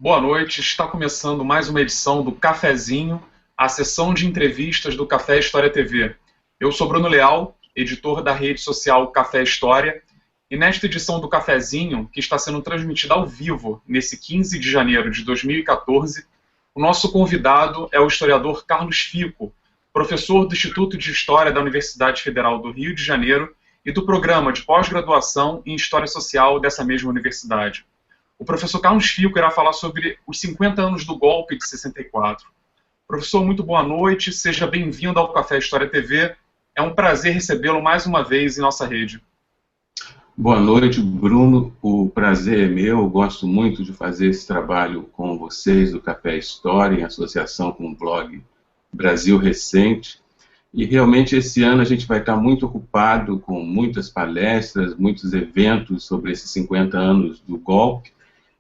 Boa noite, está começando mais uma edição do Cafezinho, a sessão de entrevistas do Café História TV. Eu sou Bruno Leal, editor da rede social Café História, e nesta edição do Cafezinho, que está sendo transmitida ao vivo nesse 15 de janeiro de 2014, o nosso convidado é o historiador Carlos Fico, professor do Instituto de História da Universidade Federal do Rio de Janeiro e do programa de pós-graduação em História Social dessa mesma universidade. O professor Carlos Fico irá falar sobre os 50 anos do golpe de 64. Professor, muito boa noite, seja bem-vindo ao Café História TV. É um prazer recebê-lo mais uma vez em nossa rede. Boa noite, Bruno. O prazer é meu. Eu gosto muito de fazer esse trabalho com vocês do Café História, em associação com o blog Brasil Recente. E realmente esse ano a gente vai estar muito ocupado com muitas palestras, muitos eventos sobre esses 50 anos do golpe.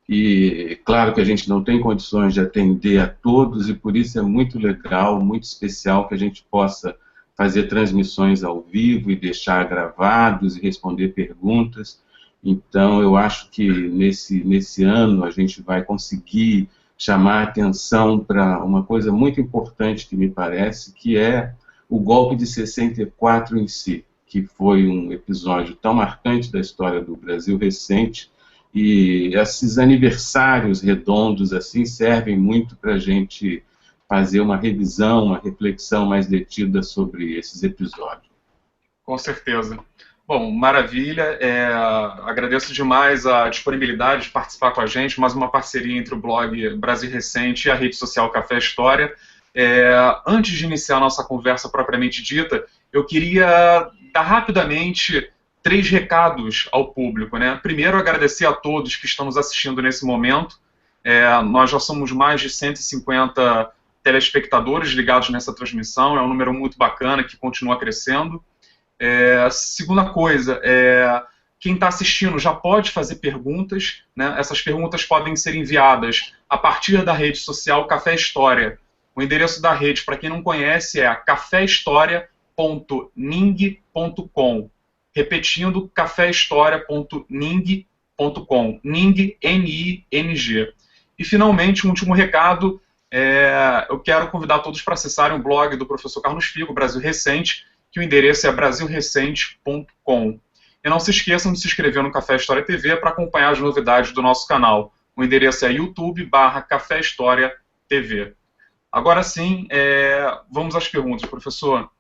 E claro que a gente não tem condições de atender a todos, e por isso é muito legal, muito especial que a gente possa fazer transmissões ao vivo e deixar gravados e responder perguntas. Então eu acho que nesse ano a gente vai conseguir chamar a atenção para uma coisa muito importante que me parece, que é o golpe de 64 em si, que foi um episódio tão marcante da história do Brasil recente. E esses aniversários redondos assim servem muito para a gente fazer uma revisão, uma reflexão mais detida sobre esses episódios. Com certeza. Bom, maravilha. Agradeço demais a disponibilidade de participar com a gente, mais uma parceria entre o blog Brasil Recente e a rede social Café História. Antes de iniciar a nossa conversa propriamente dita, eu queria dar rapidamente 3 recados ao público, né? Primeiro, agradecer a todos que estão nos assistindo nesse momento. Nós já somos mais de 150 telespectadores ligados nessa transmissão, é um número muito bacana que continua crescendo. Segunda coisa, quem está assistindo já pode fazer perguntas, né? Essas perguntas podem ser enviadas a partir da rede social Café História. O endereço da rede, para quem não conhece, é caféhistoria.ning.com. Repetindo, caféhistoria.ning.com. Ning, N-I-N-G. E, finalmente, um último recado. Eu quero convidar todos para acessarem o blog do professor Carlos Fico, Brasil Recente, que o endereço é brasilrecente.com. E não se esqueçam de se inscrever no Café História TV para acompanhar as novidades do nosso canal. O endereço é youtube.com/Café História TV. Agora sim, vamos às perguntas, professor.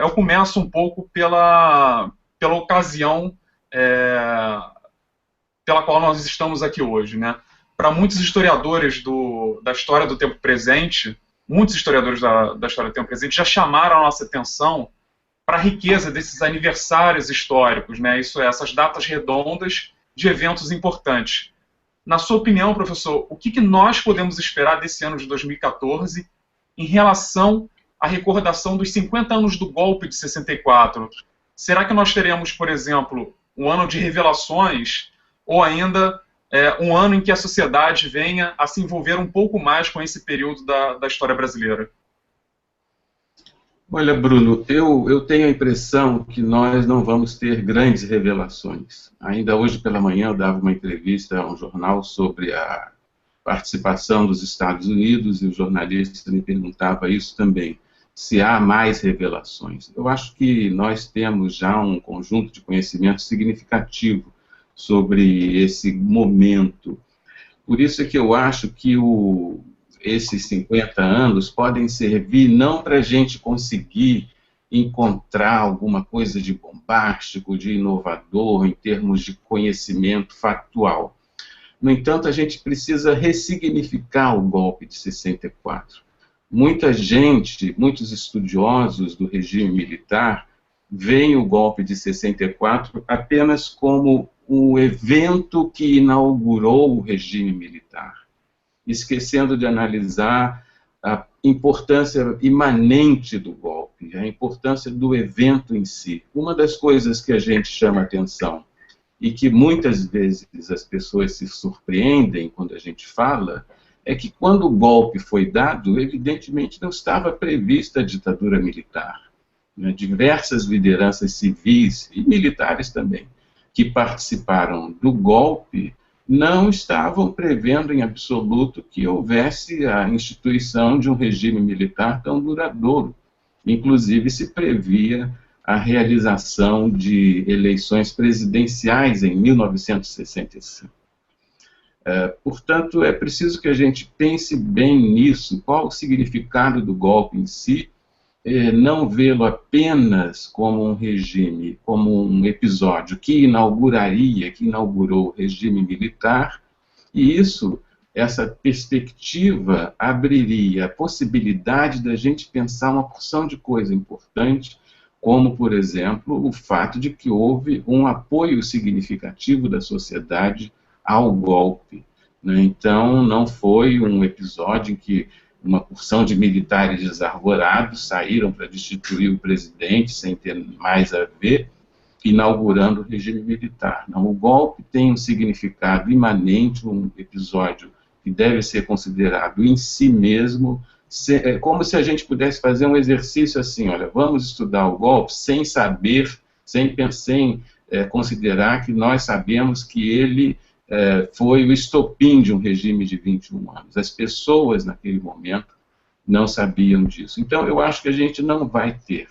Eu começo um pouco pela ocasião pela qual nós estamos aqui hoje, né? Para muitos historiadores da história do tempo presente, muitos historiadores da história do tempo presente já chamaram a nossa atenção para a riqueza desses aniversários históricos, né? Isso é, essas datas redondas de eventos importantes. Na sua opinião, professor, o que nós podemos esperar desse ano de 2014 em relação à recordação dos 50 anos do golpe de 64? Será que nós teremos, por exemplo, um ano de revelações ou ainda um ano em que a sociedade venha a se envolver um pouco mais com esse período da história brasileira? Olha, Bruno, eu tenho a impressão que nós não vamos ter grandes revelações. Ainda hoje pela manhã eu dava uma entrevista a um jornal sobre a participação dos Estados Unidos e o jornalista me perguntava isso também, se há mais revelações. Eu acho que nós temos já um conjunto de conhecimento significativo sobre esse momento. Por isso é que eu acho que esses 50 anos podem servir não para a gente conseguir encontrar alguma coisa de bombástico, de inovador, em termos de conhecimento factual. No entanto, a gente precisa ressignificar o golpe de 64. Muita gente, muitos estudiosos do regime militar, veem o golpe de 64 apenas como o evento que inaugurou o regime militar, esquecendo de analisar a importância imanente do golpe, a importância do evento em si. Uma das coisas que a gente chama atenção e que muitas vezes as pessoas se surpreendem quando a gente fala, é que quando o golpe foi dado, evidentemente não estava prevista a ditadura militar. Diversas lideranças civis e militares também, que participaram do golpe, não estavam prevendo em absoluto que houvesse a instituição de um regime militar tão duradouro. Inclusive, se previa a realização de eleições presidenciais em 1965. Portanto, é preciso que a gente pense bem nisso, qual o significado do golpe em si, não vê-lo apenas como um regime, como um episódio que inaugurou o regime militar, e essa perspectiva abriria a possibilidade da gente pensar uma porção de coisa importante, como, por exemplo, o fato de que houve um apoio significativo da sociedade ao golpe, né? Então, não foi um episódio em que uma porção de militares desarvorados saíram para destituir o presidente sem ter mais a ver, inaugurando o regime militar. Não, o golpe tem um significado imanente, um episódio que deve ser considerado em si mesmo, como se a gente pudesse fazer um exercício assim, olha, vamos estudar o golpe sem saber, sem considerar que nós sabemos que ele foi o estopim de um regime de 21 anos. As pessoas, naquele momento, não sabiam disso. Então, eu acho que a gente não vai ter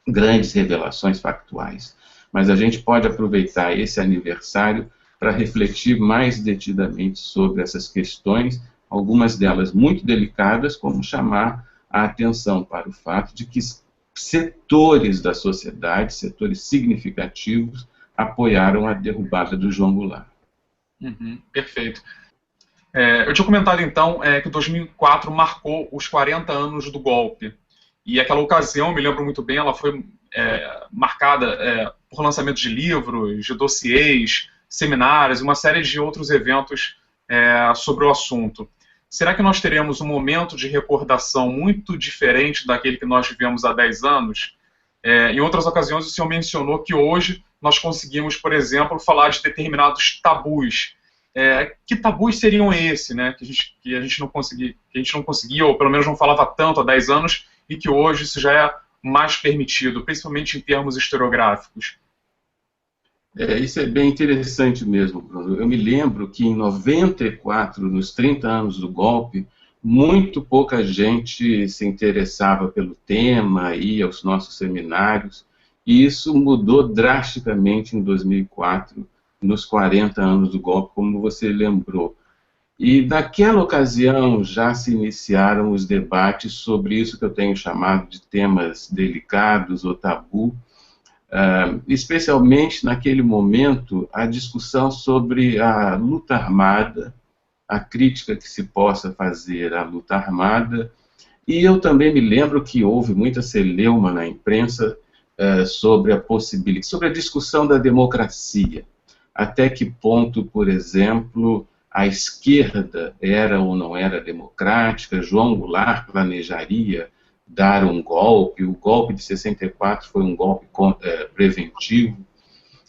grandes revelações factuais, mas a gente pode aproveitar esse aniversário para refletir mais detidamente sobre essas questões, algumas delas muito delicadas, como chamar a atenção para o fato de que setores da sociedade, setores significativos, apoiaram a derrubada do João Goulart. Perfeito. Eu tinha comentado, então, que 2004 marcou os 40 anos do golpe. E aquela ocasião, me lembro muito bem, ela foi marcada por lançamento de livros, de dossiês, seminários, uma série de outros eventos sobre o assunto. Será que nós teremos um momento de recordação muito diferente daquele que nós vivemos há 10 anos? Em outras ocasiões, o senhor mencionou que hoje nós conseguimos, por exemplo, falar de determinados tabus. Que tabus seriam esses, né, que a gente não conseguia, ou pelo menos não falava tanto há 10 anos, e que hoje isso já é mais permitido, principalmente em termos historiográficos? Isso é bem interessante mesmo, Bruno. Eu me lembro que em 94, nos 30 anos do golpe, muito pouca gente se interessava pelo tema, ia aos nossos seminários, e isso mudou drasticamente em 2004, nos 40 anos do golpe, como você lembrou. E naquela ocasião já se iniciaram os debates sobre isso que eu tenho chamado de temas delicados ou tabu, especialmente naquele momento a discussão sobre a luta armada, a crítica que se possa fazer à luta armada, e eu também me lembro que houve muita celeuma na imprensa sobre a discussão da democracia. Até que ponto, por exemplo, a esquerda era ou não era democrática, João Goulart planejaria dar um golpe, o golpe de 64 foi um golpe preventivo.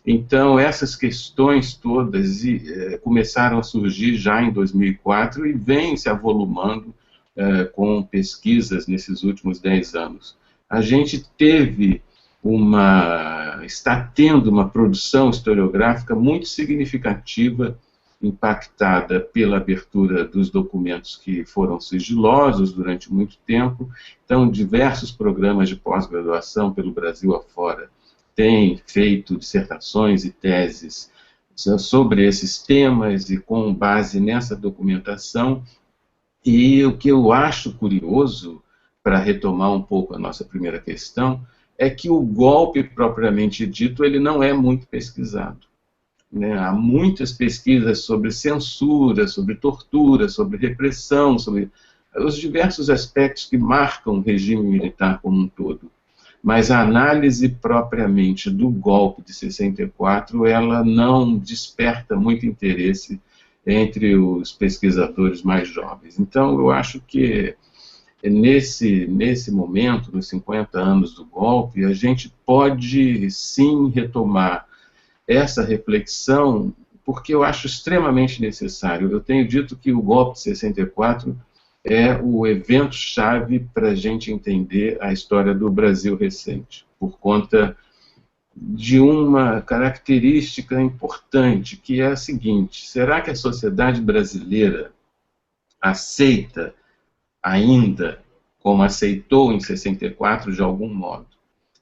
Então, essas questões todas começaram a surgir já em 2004 e vêm se avolumando com pesquisas nesses últimos 10 anos. A gente está tendo uma produção historiográfica muito significativa, impactada pela abertura dos documentos que foram sigilosos durante muito tempo. Então, diversos programas de pós-graduação pelo Brasil afora têm feito dissertações e teses sobre esses temas e com base nessa documentação. E o que eu acho curioso, para retomar um pouco a nossa primeira questão, é que o golpe propriamente dito ele não é muito pesquisado. Né? Há muitas pesquisas sobre censura, sobre tortura, sobre repressão, sobre os diversos aspectos que marcam o regime militar como um todo. Mas a análise propriamente do golpe de 64, ela não desperta muito interesse entre os pesquisadores mais jovens. Então, eu acho que nesse momento, nos 50 anos do golpe, a gente pode sim retomar essa reflexão, porque eu acho extremamente necessário. Eu tenho dito que o golpe de 64 é o evento-chave para a gente entender a história do Brasil recente, por conta de uma característica importante, que é a seguinte: será que a sociedade brasileira aceita ainda, como aceitou em 64 de algum modo,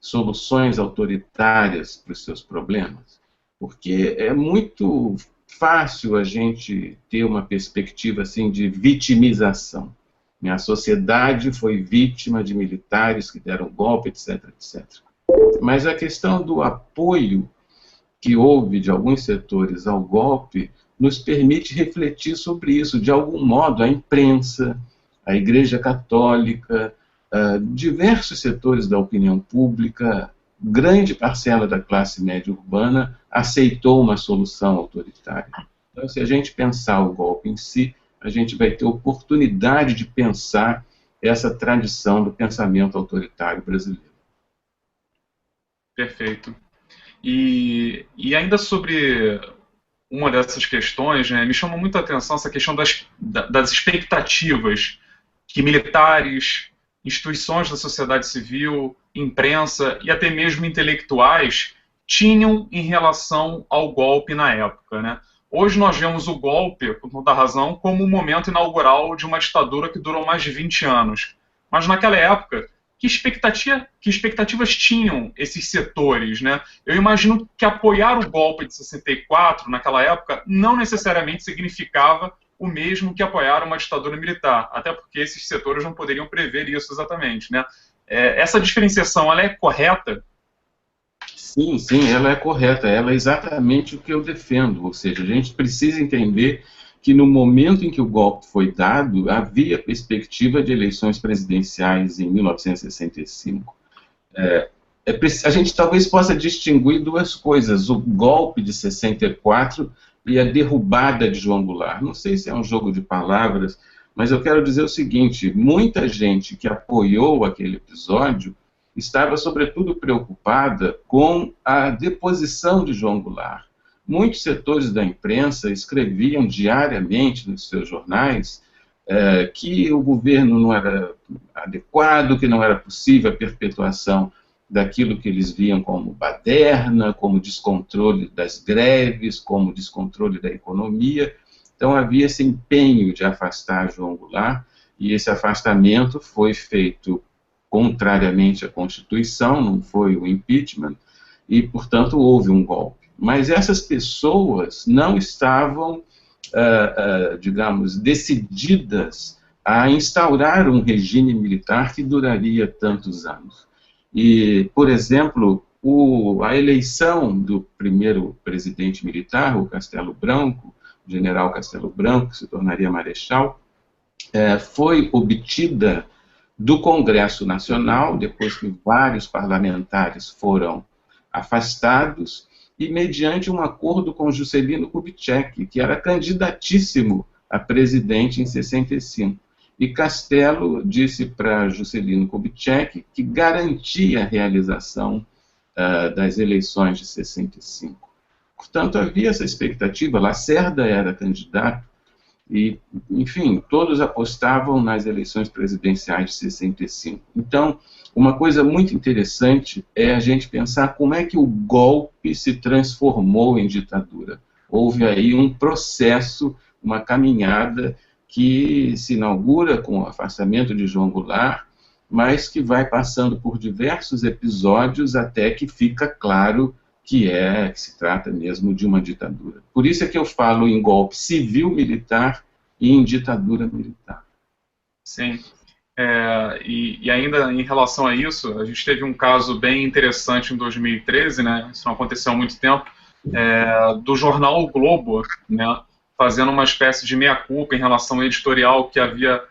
soluções autoritárias para os seus problemas? Porque é muito fácil a gente ter uma perspectiva assim de vitimização. A sociedade foi vítima de militares que deram golpe, etc, etc. Mas a questão do apoio que houve de alguns setores ao golpe nos permite refletir sobre isso. De algum modo, a imprensa, a Igreja Católica, diversos setores da opinião pública, grande parcela da classe média urbana aceitou uma solução autoritária. Então, se a gente pensar o golpe em si, a gente vai ter oportunidade de pensar essa tradição do pensamento autoritário brasileiro. Perfeito. E ainda sobre uma dessas questões, né, me chamou muita atenção essa questão das expectativas que militares, instituições da sociedade civil, imprensa e até mesmo intelectuais tinham em relação ao golpe na época, né? Hoje nós vemos o golpe, por toda razão, como o momento inaugural de uma ditadura que durou mais de 20 anos. Mas naquela época, que expectativas tinham esses setores, né? Eu imagino que apoiar o golpe de 64, naquela época, não necessariamente significava o mesmo que apoiar uma ditadura militar, até porque esses setores não poderiam prever isso exatamente, né? Essa diferenciação, ela é correta? Sim, sim, ela é correta, ela é exatamente o que eu defendo, ou seja, a gente precisa entender que no momento em que o golpe foi dado, havia perspectiva de eleições presidenciais em 1965. A gente talvez possa distinguir duas coisas: o golpe de 64 e a derrubada de João Goulart. Não sei se é um jogo de palavras, mas eu quero dizer o seguinte: muita gente que apoiou aquele episódio estava, sobretudo, preocupada com a deposição de João Goulart. Muitos setores da imprensa escreviam diariamente nos seus jornais que o governo não era adequado, que não era possível a perpetuação daquilo que eles viam como baderna, como descontrole das greves, como descontrole da economia. Então havia esse empenho de afastar João Goulart, e esse afastamento foi feito contrariamente à Constituição, não foi o impeachment, e, portanto, houve um golpe. Mas essas pessoas não estavam, digamos, decididas a instaurar um regime militar que duraria tantos anos. E, por exemplo, a eleição do primeiro presidente militar, o Castelo Branco, o general Castelo Branco, que se tornaria marechal, foi obtida do Congresso Nacional, depois que vários parlamentares foram afastados, e mediante um acordo com Juscelino Kubitschek, que era candidatíssimo a presidente em 65. E Castelo disse para Juscelino Kubitschek que garantia a realização das eleições de 65. Portanto, havia essa expectativa. Lacerda era candidato e, enfim, todos apostavam nas eleições presidenciais de 65. Então, uma coisa muito interessante é a gente pensar como é que o golpe se transformou em ditadura. Houve aí um processo, uma caminhada que se inaugura com o afastamento de João Goulart, mas que vai passando por diversos episódios até que fica claro que se trata mesmo de uma ditadura. Por isso é que eu falo em golpe civil-militar e em ditadura militar. Sim. E ainda em relação a isso, a gente teve um caso bem interessante em 2013, né? Isso não aconteceu há muito tempo, do jornal O Globo, né? Fazendo uma espécie de meia-culpa em relação ao editorial que havia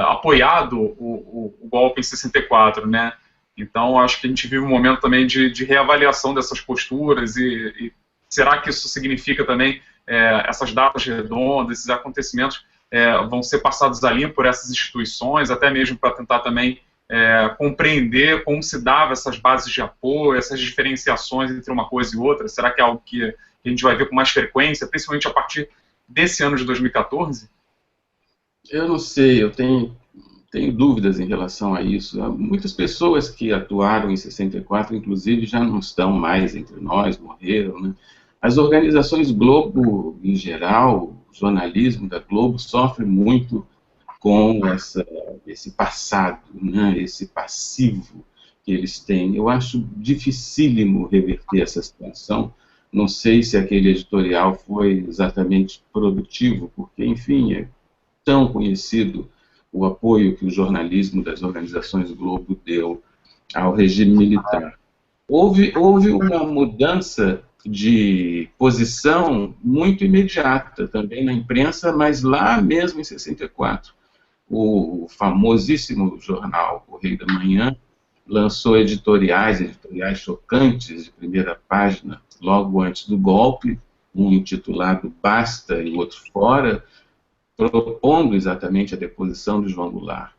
apoiado o golpe em 64, né? Então, acho que a gente vive um momento também de reavaliação dessas posturas e será que isso significa também essas datas redondas, esses acontecimentos vão ser passados a limpo por essas instituições, até mesmo para tentar também compreender como se dava essas bases de apoio, essas diferenciações entre uma coisa e outra? Será que é algo que a gente vai ver com mais frequência, principalmente a partir desse ano de 2014? Eu não sei, eu tenho tenho dúvidas em relação a isso. Há muitas pessoas que atuaram em 64, inclusive, já não estão mais entre nós, morreram, né? As organizações Globo, em geral, o jornalismo da Globo sofre muito com esse passado, né? Esse passivo que eles têm. Eu acho dificílimo reverter essa situação. Não sei se aquele editorial foi exatamente produtivo, porque, enfim, é tão conhecido o apoio que o jornalismo das organizações Globo deu ao regime militar. Houve uma mudança de posição muito imediata também na imprensa, mas lá mesmo em 64. O famosíssimo jornal Correio da Manhã lançou editoriais chocantes de primeira página, logo antes do golpe, um intitulado Basta e o outro Fora, propondo exatamente a deposição de João Goulart.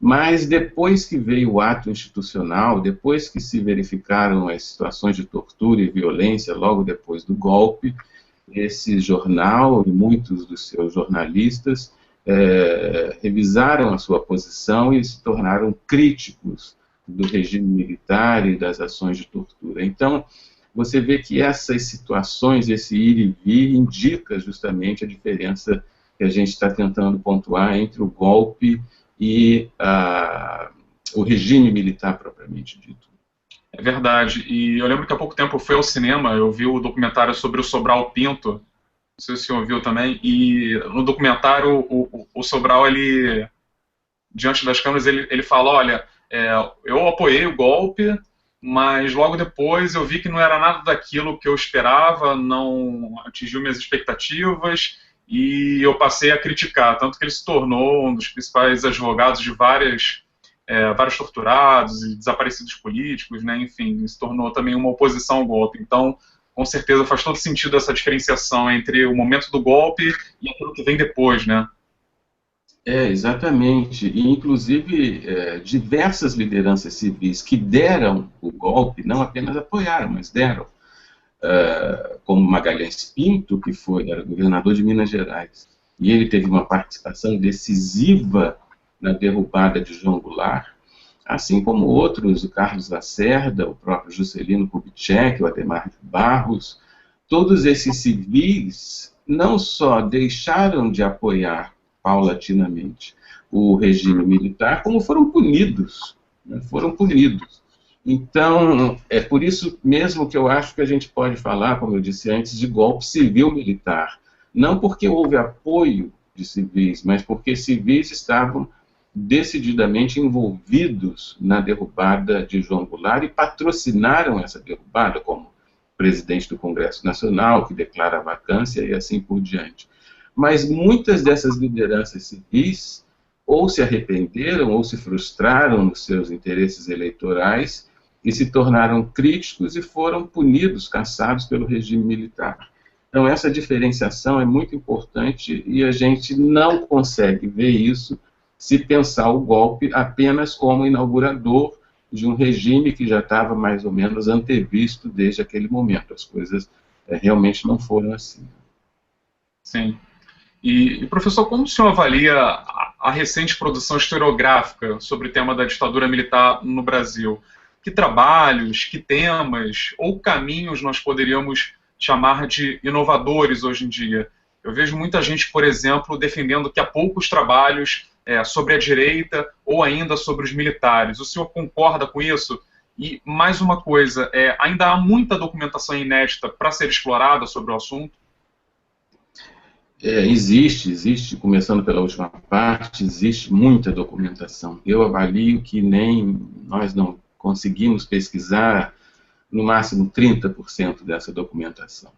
Mas depois que veio o ato institucional, depois que se verificaram as situações de tortura e violência logo depois do golpe, esse jornal e muitos dos seus jornalistas revisaram a sua posição e se tornaram críticos do regime militar e das ações de tortura. Então, você vê que essas situações, esse ir e vir, indica justamente a diferença que a gente está tentando pontuar entre o golpe e o regime militar propriamente dito. É verdade. E eu lembro que há pouco tempo eu fui ao cinema, eu vi o documentário sobre o Sobral Pinto, não sei se você ouviu também, e no documentário o Sobral, ele, diante das câmeras, ele fala, olha, eu apoiei o golpe, mas logo depois eu vi que não era nada daquilo que eu esperava, não atingiu minhas expectativas, e eu passei a criticar, tanto que ele se tornou um dos principais advogados de vários torturados e desaparecidos políticos, né? Enfim, se tornou também uma oposição ao golpe. Então, com certeza faz todo sentido essa diferenciação entre o momento do golpe e aquilo que vem depois, né? Exatamente. E, inclusive, diversas lideranças civis que deram o golpe, não apenas apoiaram, mas deram, como Magalhães Pinto, que era governador de Minas Gerais, e ele teve uma participação decisiva na derrubada de João Goulart, assim como outros, o Carlos Lacerda, o próprio Juscelino Kubitschek, o Adhemar de Barros. Todos esses civis não só deixaram de apoiar paulatinamente o regime militar, como foram punidos, né? Foram punidos. Então, é por isso mesmo que eu acho que a gente pode falar, como eu disse antes, de golpe civil-militar. Não porque houve apoio de civis, mas porque civis estavam decididamente envolvidos na derrubada de João Goulart e patrocinaram essa derrubada, como presidente do Congresso Nacional, que declara a vacância e assim por diante. Mas muitas dessas lideranças civis ou se arrependeram ou se frustraram nos seus interesses eleitorais e se tornaram críticos e foram punidos, caçados pelo regime militar. Então essa diferenciação é muito importante e a gente não consegue ver isso se pensar o golpe apenas como inaugurador de um regime que já estava mais ou menos antevisto desde aquele momento. As coisas realmente não foram assim. Sim. E professor, como o senhor avalia a recente produção historiográfica sobre o tema da ditadura militar no Brasil? Que trabalhos, que temas ou caminhos nós poderíamos chamar de inovadores hoje em dia? Eu vejo muita gente, por exemplo, defendendo que há poucos trabalhos sobre a direita ou ainda sobre os militares. O senhor concorda com isso? E mais uma coisa, ainda há muita documentação inédita para ser explorada sobre o assunto? Existe, começando pela última parte, existe muita documentação. Eu avalio que nós não conseguimos pesquisar no máximo 30% dessa documentação.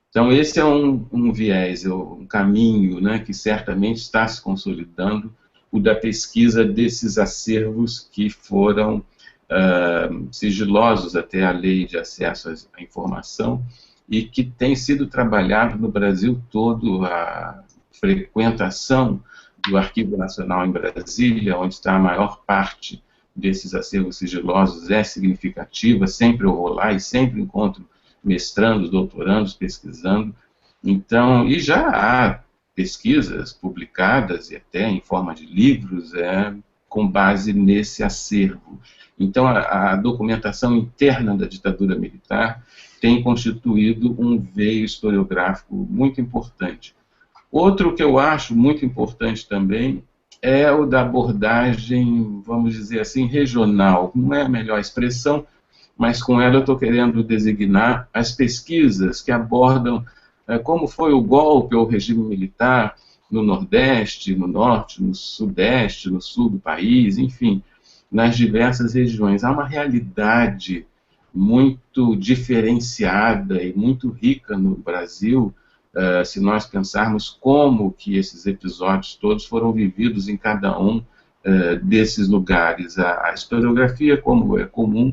Então esse é um viés, um caminho, né, que certamente está se consolidando, o da pesquisa desses acervos que foram sigilosos até a lei de acesso à informação, e que tem sido trabalhado no Brasil todo. A frequentação do Arquivo Nacional em Brasília, onde está a maior parte desses acervos sigilosos, é significativa. Sempre eu vou lá e sempre encontro mestrandos, doutorandos pesquisando. Então, e já há pesquisas publicadas, e até em forma de livros, com base nesse acervo. Então, a documentação interna da ditadura militar tem constituído um veio historiográfico muito importante. Outro que eu acho muito importante também é o da abordagem, vamos dizer assim, regional. Não é a melhor expressão, mas com ela eu estou querendo designar as pesquisas que abordam como foi o golpe ou o regime militar no Nordeste, no Norte, no Sudeste, no Sul do país, enfim, nas diversas regiões. Há uma realidade muito diferenciada e muito rica no Brasil, se nós pensarmos como que esses episódios todos foram vividos em cada um desses lugares. A historiografia, como é comum,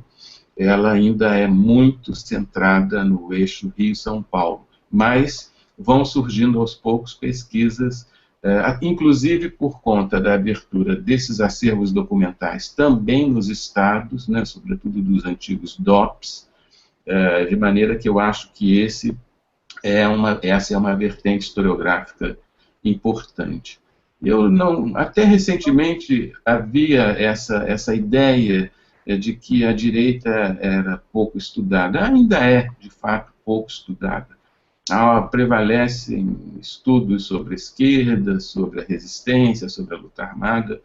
ela ainda é muito centrada no eixo Rio-São Paulo, mas vão surgindo aos poucos pesquisas, inclusive por conta da abertura desses acervos documentais também nos estados, né, sobretudo dos antigos DOPs, de maneira que eu acho que essa é uma vertente historiográfica importante. Até recentemente havia essa ideia de que a direita era pouco estudada. Ainda é, de fato, pouco estudada. Prevalecem estudos sobre a esquerda, sobre a resistência, sobre a luta armada,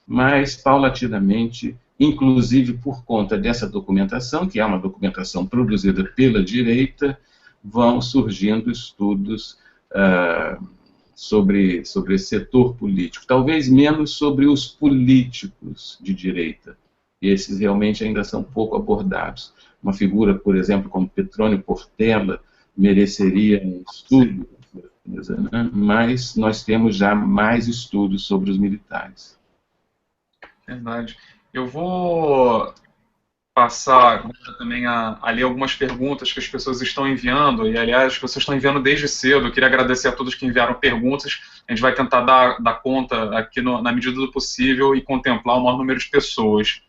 mas, paulatinamente, inclusive por conta dessa documentação, que é uma documentação produzida pela direita, vão surgindo estudos sobre esse setor político, talvez menos sobre os políticos de direita. Esses realmente ainda são pouco abordados. Uma figura, por exemplo, como Petrônio Portela, mereceria um estudo, né? Mas nós temos já mais estudos sobre os militares. Verdade. Eu vou passar também a ler algumas perguntas que as pessoas estão enviando, e aliás, as pessoas estão enviando desde cedo. Eu queria agradecer a todos que enviaram perguntas. A gente vai tentar dar conta aqui na medida do possível e contemplar o maior número de pessoas.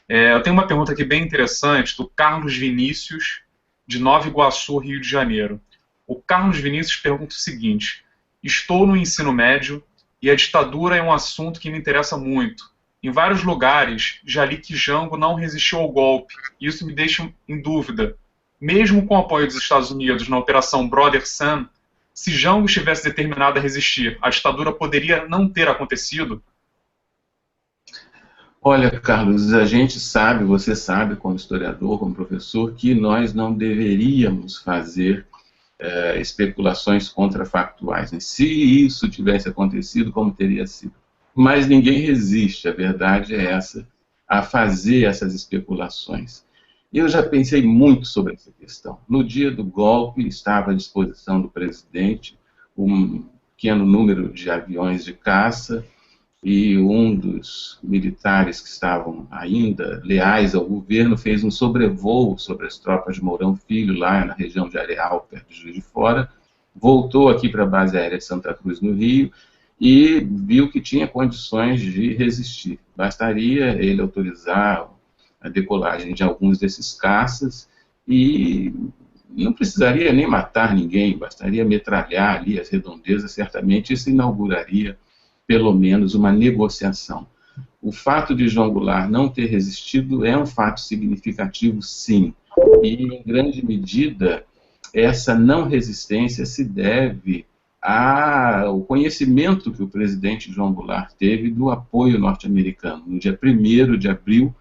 Eu tenho uma pergunta aqui bem interessante, do Carlos Vinícius, de Nova Iguaçu, Rio de Janeiro. O Carlos Vinícius pergunta o seguinte: estou no ensino médio e a ditadura é um assunto que me interessa muito. Em vários lugares já li que Jango não resistiu ao golpe, e isso me deixa em dúvida. Mesmo com o apoio dos Estados Unidos na Operação Brother Sun, se Jango estivesse determinado a resistir, a ditadura poderia não ter acontecido? Olha, Carlos, a gente sabe, você sabe, como historiador, como professor, que nós não deveríamos fazer especulações contrafactuais, né? Se isso tivesse acontecido, como teria sido? Mas ninguém resiste, a verdade é essa, a fazer essas especulações. Eu já pensei muito sobre essa questão. No dia do golpe, estava à disposição do presidente um pequeno número de aviões de caça, e um dos militares que estavam ainda leais ao governo fez um sobrevoo sobre as tropas de Mourão Filho, lá na região de Areal, perto de Juiz de Fora, voltou aqui para a base aérea de Santa Cruz, no Rio, e viu que tinha condições de resistir. Bastaria ele autorizar a decolagem de alguns desses caças e não precisaria nem matar ninguém, bastaria metralhar ali as redondezas, certamente isso inauguraria pelo menos uma negociação. O fato de João Goulart não ter resistido é um fato significativo, sim, e em grande medida essa não resistência se deve ao conhecimento que o presidente João Goulart teve do apoio norte-americano. No dia 1º de abril,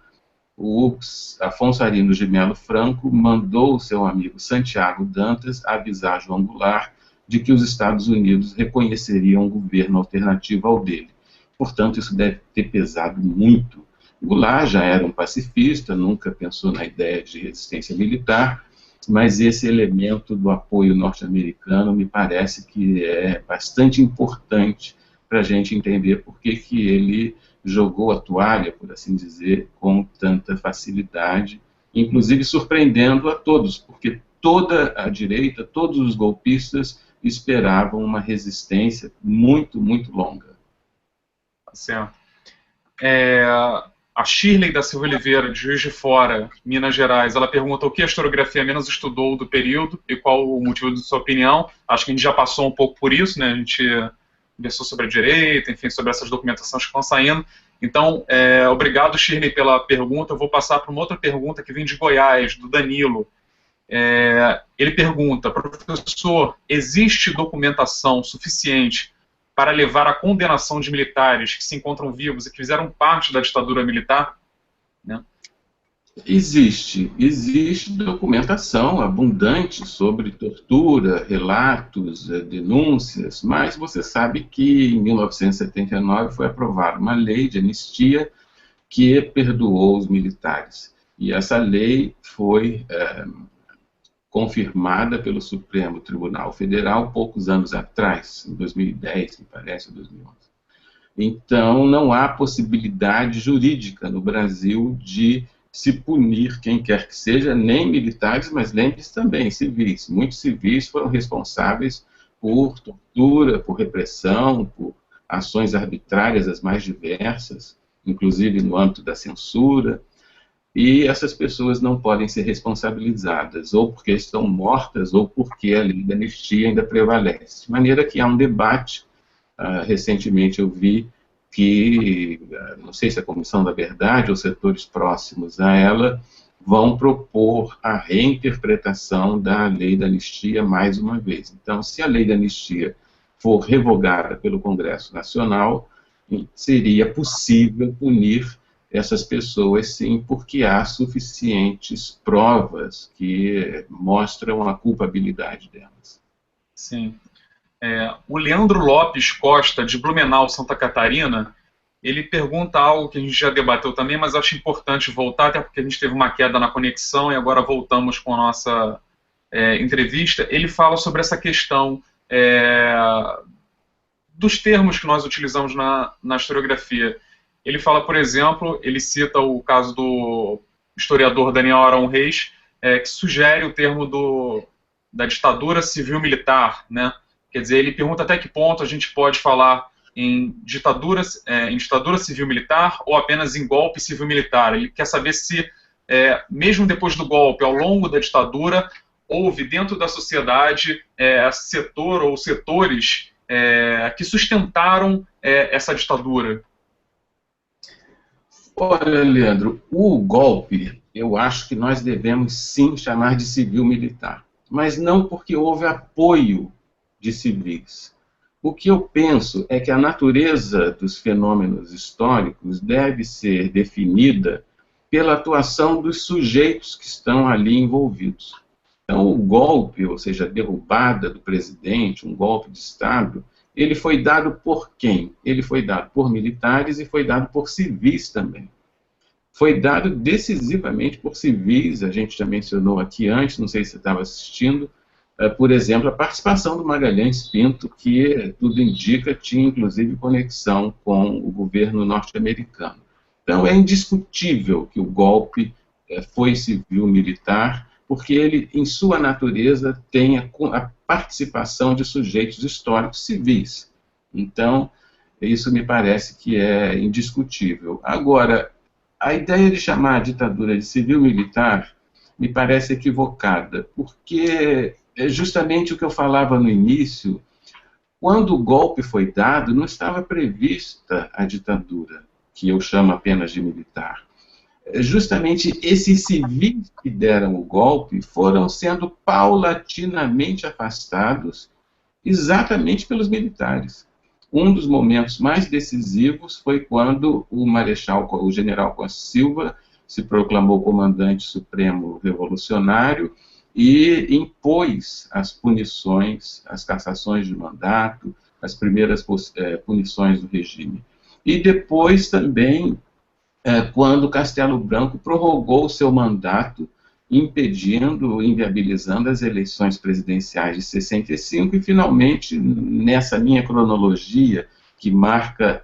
o Afonso Arinos de Melo Franco mandou o seu amigo Santiago Dantas avisar João Goulart de que os Estados Unidos reconheceriam um governo alternativo ao dele. Portanto, isso deve ter pesado muito. Goulart já era um pacifista, nunca pensou na ideia de resistência militar, mas esse elemento do apoio norte-americano me parece que é bastante importante para a gente entender por que ele jogou a toalha, por assim dizer, com tanta facilidade, inclusive surpreendendo a todos, porque toda a direita, todos os golpistas esperavam uma resistência muito, muito longa. Certo. A Shirley da Silva Oliveira, de Juiz de Fora, Minas Gerais, ela pergunta o que a historiografia menos estudou do período e qual o motivo de sua opinião. Acho que a gente já passou um pouco por isso, né? A gente conversou sobre a direita, enfim, sobre essas documentações que estão saindo. Então, obrigado, Shirley, pela pergunta. Eu vou passar para uma outra pergunta que vem de Goiás, do Danilo. Ele pergunta, professor, existe documentação suficiente para levar à condenação de militares que se encontram vivos e que fizeram parte da ditadura militar? Né? Existe documentação abundante sobre tortura, relatos, denúncias, mas você sabe que em 1979 foi aprovada uma lei de anistia que perdoou os militares. E essa lei foi confirmada pelo Supremo Tribunal Federal poucos anos atrás, em 2010, me parece, ou 2011. Então, não há possibilidade jurídica no Brasil de se punir quem quer que seja, nem militares, mas lembre-se também, civis. Muitos civis foram responsáveis por tortura, por repressão, por ações arbitrárias as mais diversas, inclusive no âmbito da censura, e essas pessoas não podem ser responsabilizadas, ou porque estão mortas, ou porque a lei da anistia ainda prevalece. De maneira que há um debate, recentemente eu vi que, não sei se a Comissão da Verdade ou setores próximos a ela, vão propor a reinterpretação da lei da anistia mais uma vez. Então, se a lei da anistia for revogada pelo Congresso Nacional, seria possível punir essas pessoas, sim, porque há suficientes provas que mostram a culpabilidade delas. Sim. O Leandro Lopes Costa, de Blumenau, Santa Catarina, ele pergunta algo que a gente já debateu também, mas acho importante voltar, até porque a gente teve uma queda na conexão e agora voltamos com a nossa entrevista. Ele fala sobre essa questão dos termos que nós utilizamos na historiografia. Ele fala, por exemplo, ele cita o caso do historiador Daniel Arão Reis, que sugere o termo da ditadura civil-militar, né? Quer dizer, ele pergunta até que ponto a gente pode falar em ditadura civil-militar ou apenas em golpe civil-militar. Ele quer saber se, mesmo depois do golpe, ao longo da ditadura, houve dentro da sociedade setor ou setores que sustentaram essa ditadura. Olha, Leandro, o golpe, eu acho que nós devemos sim chamar de civil-militar, mas não porque houve apoio de civis. O que eu penso é que a natureza dos fenômenos históricos deve ser definida pela atuação dos sujeitos que estão ali envolvidos. Então, o golpe, ou seja, a derrubada do presidente, um golpe de Estado, ele foi dado por quem? Ele foi dado por militares e foi dado por civis também. Foi dado decisivamente por civis, a gente já mencionou aqui antes, não sei se você estava assistindo, por exemplo, a participação do Magalhães Pinto, que tudo indica tinha inclusive conexão com o governo norte-americano. Então é indiscutível que o golpe foi civil-militar, porque ele, em sua natureza, tem a participação de sujeitos históricos civis. Então, isso me parece que é indiscutível. Agora, a ideia de chamar a ditadura de civil-militar me parece equivocada, porque é justamente o que eu falava no início, quando o golpe foi dado, não estava prevista a ditadura, que eu chamo apenas de militar. Justamente esses civis que deram o golpe foram sendo paulatinamente afastados exatamente pelos militares. Um dos momentos mais decisivos foi quando o general Costa Silva se proclamou comandante supremo revolucionário e impôs as punições, as cassações de mandato, as primeiras punições do regime. E depois também, quando Castelo Branco prorrogou o seu mandato, impedindo, inviabilizando as eleições presidenciais de 65, e finalmente, nessa minha cronologia, que marca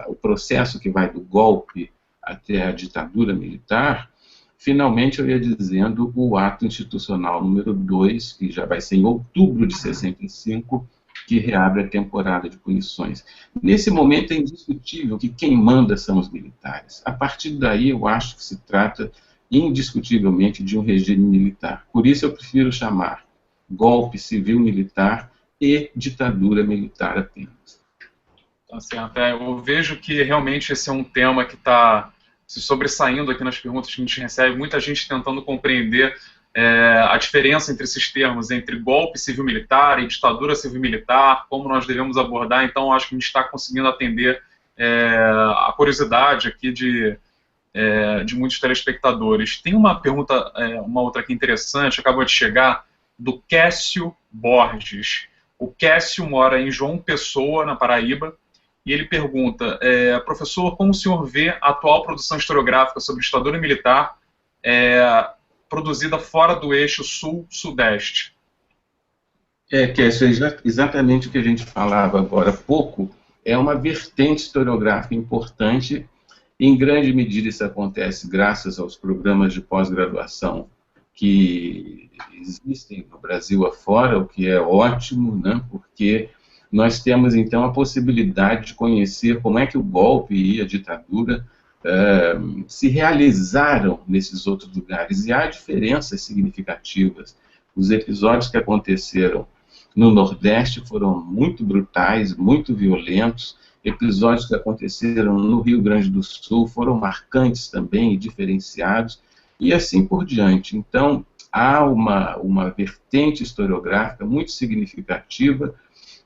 o processo que vai do golpe até a ditadura militar, finalmente eu ia dizendo o ato institucional número 2, que já vai ser em outubro de 65, que reabre a temporada de punições. Nesse momento é indiscutível que quem manda são os militares. A partir daí eu acho que se trata indiscutivelmente de um regime militar. Por isso eu prefiro chamar golpe civil-militar e ditadura militar apenas. Tá certo. Eu vejo que realmente esse é um tema que está se sobressaindo aqui nas perguntas que a gente recebe, muita gente tentando compreender a diferença entre esses termos, entre golpe civil-militar e ditadura civil-militar, como nós devemos abordar. Então, acho que a gente está conseguindo atender a curiosidade aqui de muitos telespectadores. Tem uma pergunta, uma outra aqui interessante, acabou de chegar, do Cássio Borges. O Cássio mora em João Pessoa, na Paraíba, e ele pergunta, professor, como o senhor vê a atual produção historiográfica sobre ditadura militar produzida fora do eixo sul-sudeste? Cássio, é exatamente o que a gente falava agora há pouco, é uma vertente historiográfica importante. Em grande medida isso acontece graças aos programas de pós-graduação que existem no Brasil afora, o que é ótimo, né, porque nós temos então a possibilidade de conhecer como é que o golpe e a ditadura se realizaram nesses outros lugares, e há diferenças significativas. Os episódios que aconteceram no Nordeste foram muito brutais, muito violentos. Episódios que aconteceram no Rio Grande do Sul foram marcantes também e diferenciados, e assim por diante. Então, há uma vertente historiográfica muito significativa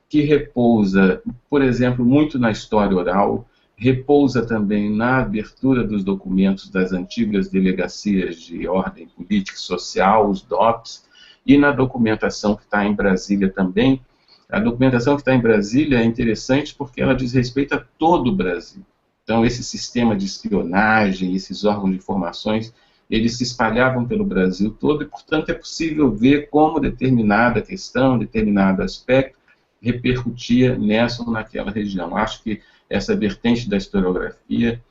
que repousa, por exemplo, muito na história oral, repousa também na abertura dos documentos das antigas delegacias de ordem política e social, os DOPS, e na documentação que está em Brasília também. A documentação que está em Brasília é interessante porque ela diz respeito a todo o Brasil. Então, esse sistema de espionagem, esses órgãos de informações, eles se espalhavam pelo Brasil todo e, portanto, é possível ver como determinada questão, determinado aspecto, repercutia nessa ou naquela região. Acho que essa vertente da historiografia,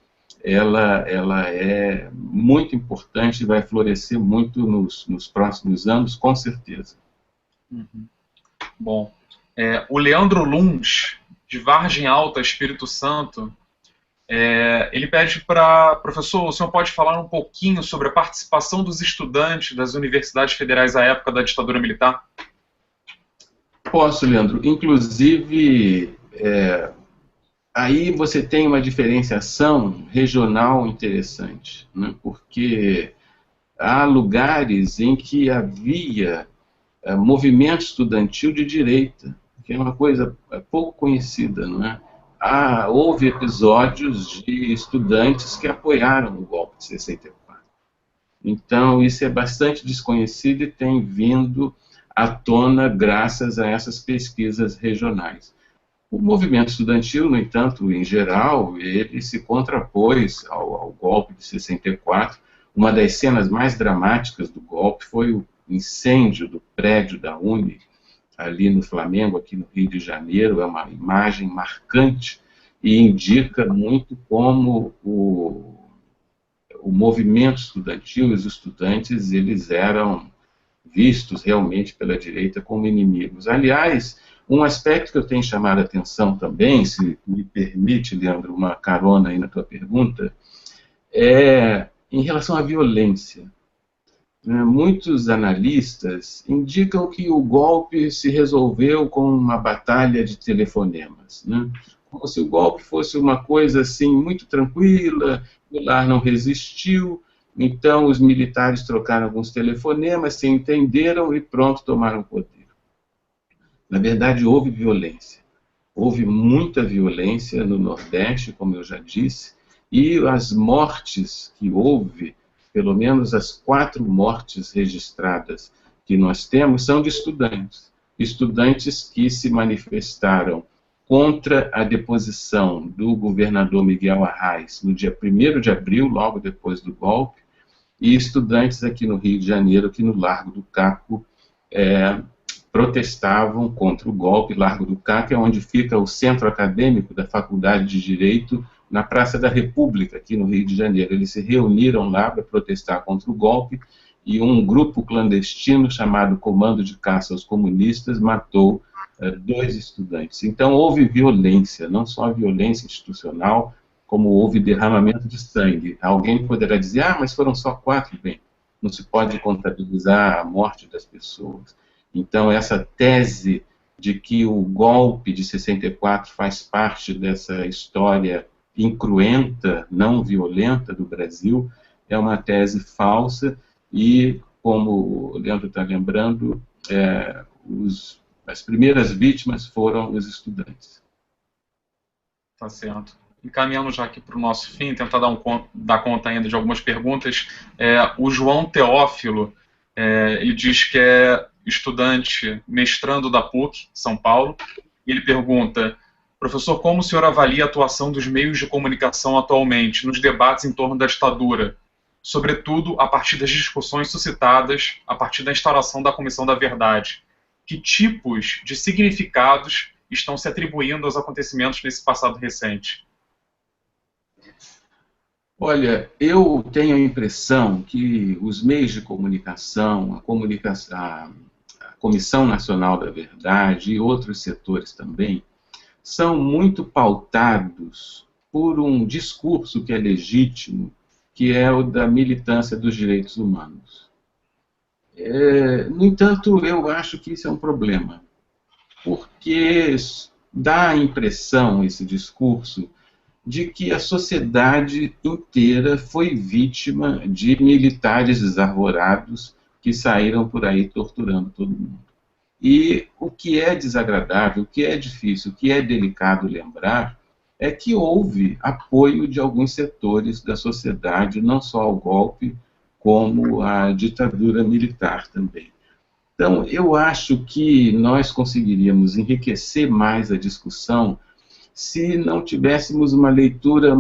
ela é muito importante e vai florescer muito nos próximos anos, com certeza. Uhum. Bom, o Leandro Luns, de Vargem Alta, Espírito Santo, ele pede para, professor, o senhor pode falar um pouquinho sobre a participação dos estudantes das universidades federais à época da ditadura militar? Posso, Leandro. Inclusive, aí você tem uma diferenciação regional interessante, né? Porque há lugares em que havia movimento estudantil de direita, que é uma coisa pouco conhecida, não é? Houve episódios de estudantes que apoiaram o golpe de 64. Então, isso é bastante desconhecido e tem vindo à tona graças a essas pesquisas regionais. O movimento estudantil, no entanto, em geral, ele se contrapôs ao golpe de 64. Uma das cenas mais dramáticas do golpe foi o incêndio do prédio da UNE, ali no Flamengo, aqui no Rio de Janeiro. É uma imagem marcante e indica muito como o movimento estudantil e os estudantes, eles eram vistos realmente pela direita como inimigos. Aliás, um aspecto que eu tenho chamado a atenção também, se me permite, Leandro, uma carona aí na tua pergunta, é em relação à violência. Muitos analistas indicam que o golpe se resolveu com uma batalha de telefonemas, né? Como se o golpe fosse uma coisa assim muito tranquila, o lar não resistiu, então os militares trocaram alguns telefonemas, se entenderam e pronto, tomaram o poder. Na verdade, houve violência. Houve muita violência no Nordeste, como eu já disse, e as mortes que houve, pelo menos as 4 mortes registradas que nós temos, são de estudantes. Estudantes que se manifestaram contra a deposição do governador Miguel Arraes no dia 1º de abril, logo depois do golpe, e estudantes aqui no Rio de Janeiro, aqui no Largo do Caco, protestavam contra o golpe. Largo do Caco é onde fica o centro acadêmico da Faculdade de Direito, na Praça da República, aqui no Rio de Janeiro. Eles se reuniram lá para protestar contra o golpe, e um grupo clandestino chamado Comando de Caça aos Comunistas matou 2 estudantes. Então houve violência, não só violência institucional, como houve derramamento de sangue. Alguém poderá dizer, mas foram só 4, bem, não se pode contabilizar a morte das pessoas. Então essa tese de que o golpe de 64 faz parte dessa história incruenta, não violenta do Brasil, é uma tese falsa e, como o Leandro está lembrando, as primeiras vítimas foram os estudantes. Tá certo. Encaminhando já aqui para o nosso fim, tentar dar conta ainda de algumas perguntas. O João Teófilo, ele diz que é estudante mestrando da PUC, São Paulo, e ele pergunta: professor, como o senhor avalia a atuação dos meios de comunicação atualmente nos debates em torno da ditadura, sobretudo a partir das discussões suscitadas a partir da instauração da Comissão da Verdade? Que tipos de significados estão se atribuindo aos acontecimentos nesse passado recente? Olha, eu tenho a impressão que os meios de comunicação, a Comissão Nacional da Verdade e outros setores também, são muito pautados por um discurso que é legítimo, que é o da militância dos direitos humanos. No entanto, eu acho que isso é um problema, porque dá a impressão, esse discurso, de que a sociedade inteira foi vítima de militares desarvorados que saíram por aí torturando todo mundo. E o que é desagradável, o que é difícil, o que é delicado lembrar, é que houve apoio de alguns setores da sociedade, não só ao golpe, como à ditadura militar também. Então, eu acho que nós conseguiríamos enriquecer mais a discussão se não tivéssemos uma leitura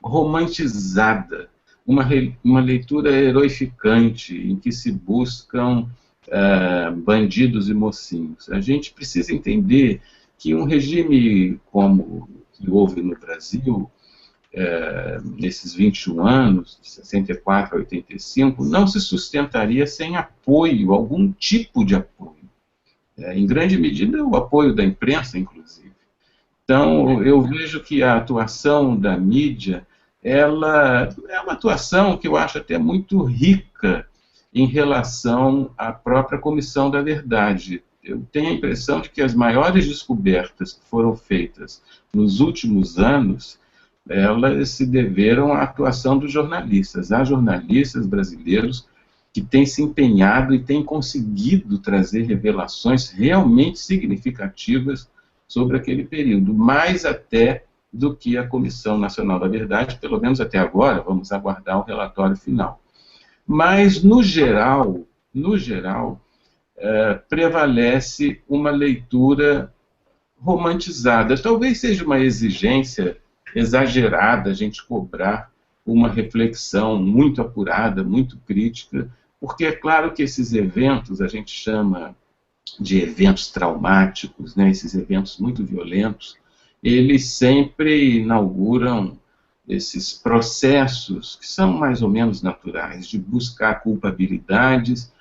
romantizada, uma leitura heroificante, em que se buscam bandidos e mocinhos. A gente precisa entender que um regime como o que houve no Brasil, nesses 21 anos, de 64 a 85, não se sustentaria sem apoio, algum tipo de apoio. Em grande medida, o apoio da imprensa, inclusive. Então, eu vejo que a atuação da mídia, ela é uma atuação que eu acho até muito rica em relação à própria Comissão da Verdade. Eu tenho a impressão de que as maiores descobertas que foram feitas nos últimos anos, elas se deveram à atuação dos jornalistas. Há jornalistas brasileiros que têm se empenhado e têm conseguido trazer revelações realmente significativas sobre aquele período, mais até do que a Comissão Nacional da Verdade, pelo menos até agora. Vamos aguardar o relatório final. Mas, no geral, prevalece uma leitura romantizada. Talvez seja uma exigência exagerada a gente cobrar uma reflexão muito apurada, muito crítica, porque é claro que esses eventos a gente chama de eventos traumáticos, né, esses eventos muito violentos, eles sempre inauguram esses processos que são mais ou menos naturais, de buscar culpabilidades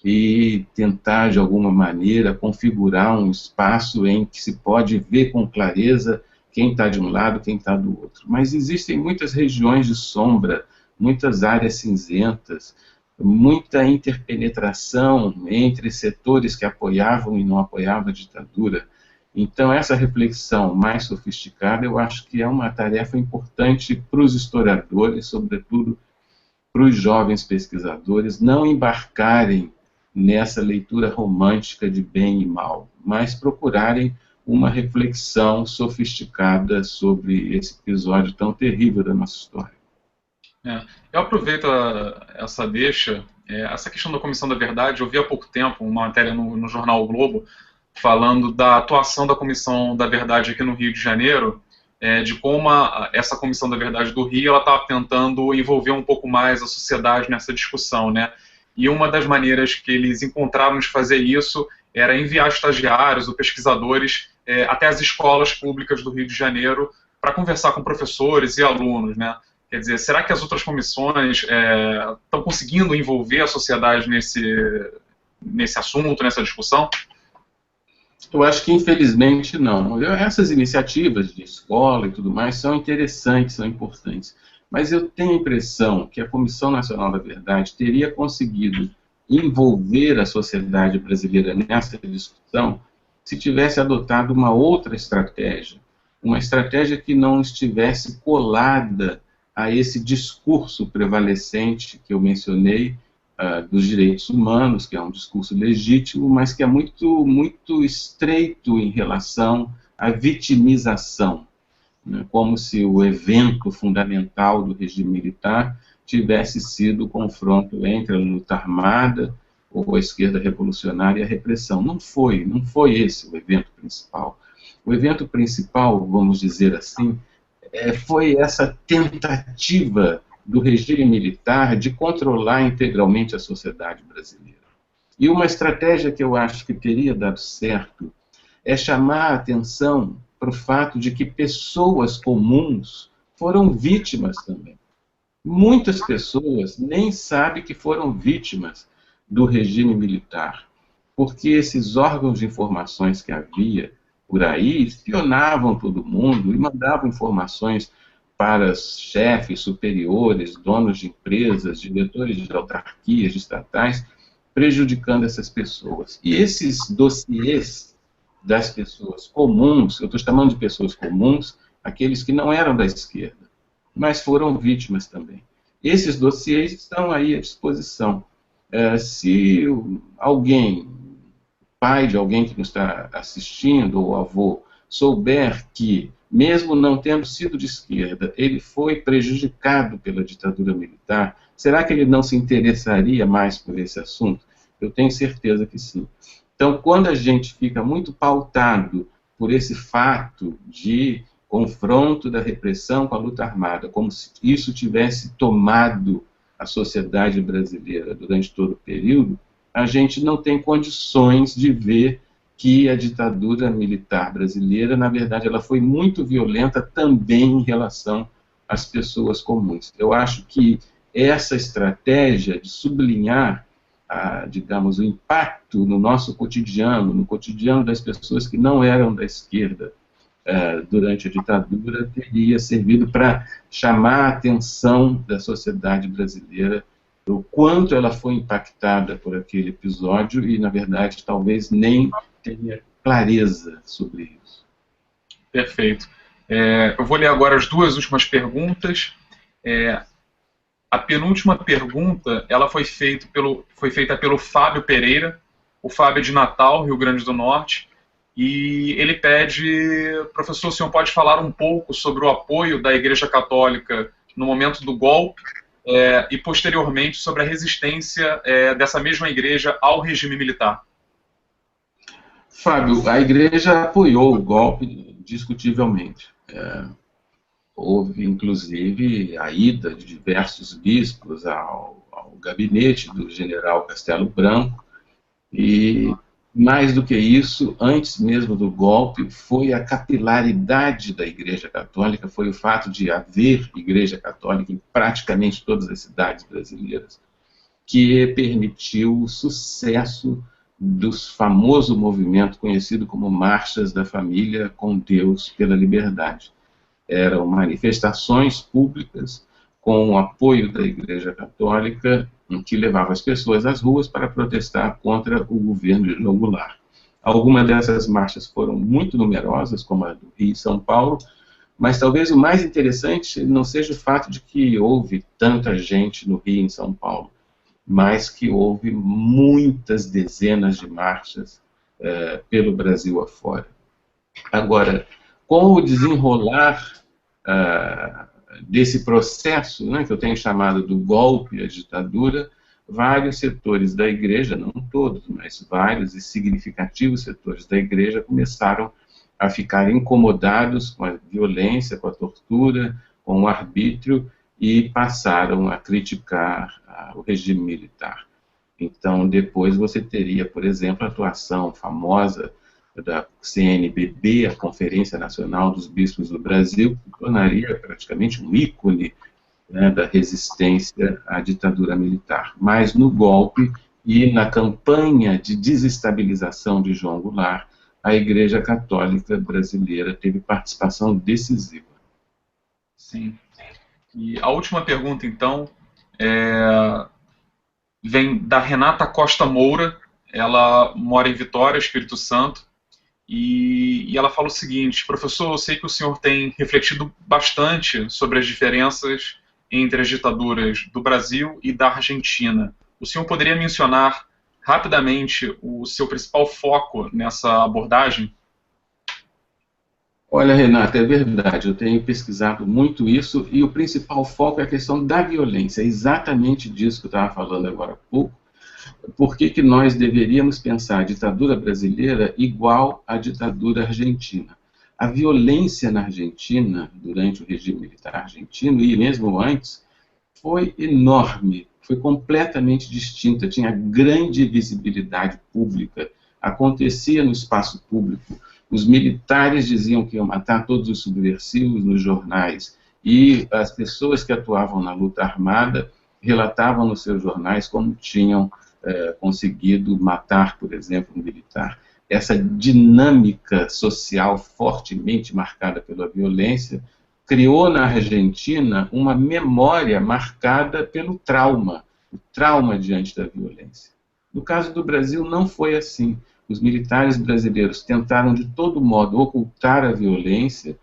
e tentar, de alguma maneira, configurar um espaço em que se pode ver com clareza quem está de um lado, quem está do outro. Mas existem muitas regiões de sombra, muitas áreas cinzentas, muita interpenetração entre setores que apoiavam e não apoiavam a ditadura. Então, essa reflexão mais sofisticada, eu acho que é uma tarefa importante para os historiadores, sobretudo para os jovens pesquisadores, não embarcarem nessa leitura romântica de bem e mal, mas procurarem uma reflexão sofisticada sobre esse episódio tão terrível da nossa história. Eu aproveito essa deixa, essa questão da Comissão da Verdade. Eu vi há pouco tempo uma matéria no jornal o Globo falando da atuação da Comissão da Verdade aqui no Rio de Janeiro, de como essa Comissão da Verdade do Rio estava tentando envolver um pouco mais a sociedade nessa discussão, né? E uma das maneiras que eles encontraram de fazer isso era enviar estagiários ou pesquisadores até as escolas públicas do Rio de Janeiro para conversar com professores e alunos, né? Quer dizer, será que as outras comissões estão conseguindo envolver a sociedade nesse assunto, nessa discussão? Eu acho que, infelizmente, não. Essas iniciativas de escola e tudo mais são interessantes, são importantes. Mas eu tenho a impressão que a Comissão Nacional da Verdade teria conseguido envolver a sociedade brasileira nessa discussão se tivesse adotado uma outra estratégia, uma estratégia que não estivesse colada a esse discurso prevalecente que eu mencionei, dos direitos humanos, que é um discurso legítimo, mas que é muito, muito estreito em relação à vitimização, né? Como se o evento fundamental do regime militar tivesse sido o confronto entre a luta armada ou a esquerda revolucionária e a repressão. Não foi esse o evento principal. O evento principal, vamos dizer assim, foi essa tentativa do regime militar de controlar integralmente a sociedade brasileira. E uma estratégia que eu acho que teria dado certo é chamar a atenção para o fato de que pessoas comuns foram vítimas também. Muitas pessoas nem sabem que foram vítimas do regime militar, porque esses órgãos de informações que havia por aí espionavam todo mundo e mandavam informações para chefes superiores, donos de empresas, diretores de autarquias, de estatais, prejudicando essas pessoas. E esses dossiês das pessoas comuns, eu estou chamando de pessoas comuns, aqueles que não eram da esquerda, mas foram vítimas também. Esses dossiês estão aí à disposição. Se alguém, pai de alguém que nos está assistindo, ou avô, souber que, mesmo não tendo sido de esquerda, ele foi prejudicado pela ditadura militar, será que ele não se interessaria mais por esse assunto? Eu tenho certeza que sim. Então, quando a gente fica muito pautado por esse fato de confronto da repressão com a luta armada, como se isso tivesse tomado a sociedade brasileira durante todo o período, a gente não tem condições de ver que a ditadura militar brasileira, na verdade, ela foi muito violenta também em relação às pessoas comuns. Eu acho que essa estratégia de sublinhar, digamos, o impacto no nosso cotidiano, no cotidiano das pessoas que não eram da esquerda durante a ditadura, teria servido para chamar a atenção da sociedade brasileira o quanto ela foi impactada por aquele episódio e, na verdade, talvez nem tenha clareza sobre isso. Perfeito. Eu vou ler agora as duas últimas perguntas. A penúltima pergunta ela foi feita pelo Fábio Pereira. O Fábio é de Natal, Rio Grande do Norte, e ele pede, professor, o senhor pode falar um pouco sobre o apoio da Igreja Católica no momento do golpe e posteriormente sobre a resistência dessa mesma igreja ao regime militar? Fábio, a igreja apoiou o golpe discutivelmente. Houve, inclusive, a ida de diversos bispos ao gabinete do general Castelo Branco, e, mais do que isso, antes mesmo do golpe, foi a capilaridade da Igreja Católica, foi o fato de haver Igreja Católica em praticamente todas as cidades brasileiras, que permitiu o sucesso do famoso movimento conhecido como Marchas da Família com Deus pela Liberdade. Eram manifestações públicas com o apoio da Igreja Católica, em que levava as pessoas às ruas para protestar contra o governo de João Goulart. Algumas dessas marchas foram muito numerosas, como a do Rio e São Paulo, mas talvez o mais interessante não seja o fato de que houve tanta gente no Rio e em São Paulo, mas que houve muitas dezenas de marchas pelo Brasil afora. Agora, com o desenrolar desse processo, né, que eu tenho chamado do golpe à ditadura, vários setores da igreja, não todos, mas vários e significativos setores da igreja começaram a ficar incomodados com a violência, com a tortura, com o arbítrio, e passaram a criticar o regime militar. Então, depois você teria, por exemplo, a atuação famosa da CNBB, a Conferência Nacional dos Bispos do Brasil, que tornaria praticamente um ícone, né, da resistência à ditadura militar. Mas no golpe e na campanha de desestabilização de João Goulart, a Igreja Católica brasileira teve participação decisiva. Sim. E a última pergunta, então, vem da Renata Costa Moura. Ela mora em Vitória, Espírito Santo, e ela fala o seguinte: professor, eu sei que o senhor tem refletido bastante sobre as diferenças entre as ditaduras do Brasil e da Argentina. O senhor poderia mencionar rapidamente o seu principal foco nessa abordagem? Olha, Renata, é verdade, eu tenho pesquisado muito isso e o principal foco é a questão da violência, é exatamente disso que eu estava falando agora há pouco. Por que que nós deveríamos pensar a ditadura brasileira igual à ditadura argentina? A violência na Argentina, durante o regime militar argentino e mesmo antes, foi enorme, foi completamente distinta, tinha grande visibilidade pública, acontecia no espaço público. Os militares diziam que iam matar todos os subversivos nos jornais, e as pessoas que atuavam na luta armada relatavam nos seus jornais como tinham conseguido matar, por exemplo, um militar. Essa dinâmica social fortemente marcada pela violência criou na Argentina uma memória marcada pelo trauma, o trauma diante da violência. No caso do Brasil não foi assim. Os militares brasileiros tentaram de todo modo ocultar a violência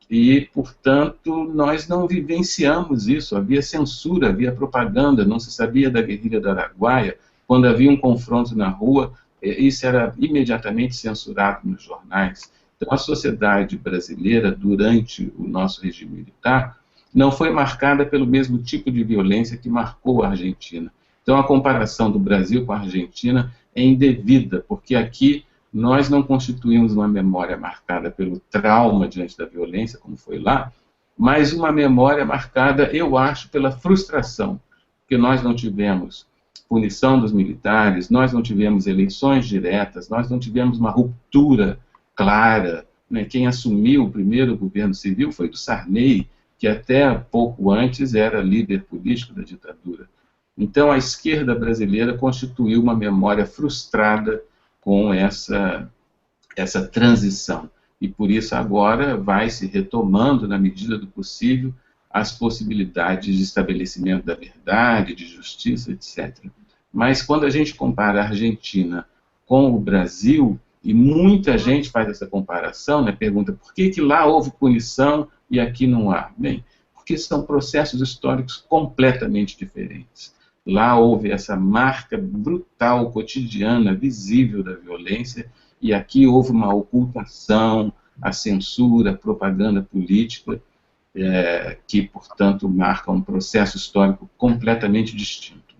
e, portanto, nós não vivenciamos isso. Havia censura, havia propaganda, não se sabia da guerrilha do Araguaia. Quando havia um confronto na rua, isso era imediatamente censurado nos jornais. Então, a sociedade brasileira, durante o nosso regime militar, não foi marcada pelo mesmo tipo de violência que marcou a Argentina. Então, a comparação do Brasil com a Argentina é indevida, porque aqui nós não constituímos uma memória marcada pelo trauma diante da violência, como foi lá, mas uma memória marcada, eu acho, pela frustração, porque nós não tivemos punição dos militares, nós não tivemos eleições diretas, nós não tivemos uma ruptura clara. Né? Quem assumiu o primeiro governo civil foi do Sarney, que até pouco antes era líder político da ditadura. Então, a esquerda brasileira constituiu uma memória frustrada com essa transição. E por isso agora vai se retomando, na medida do possível, as possibilidades de estabelecimento da verdade, de justiça, etc. Mas quando a gente compara a Argentina com o Brasil, e muita gente faz essa comparação, né, pergunta por que lá houve punição e aqui não há? Bem, porque são processos históricos completamente diferentes. Lá houve essa marca brutal, cotidiana, visível da violência, e aqui houve uma ocultação, a censura, a propaganda política, que, portanto, marca um processo histórico completamente distinto.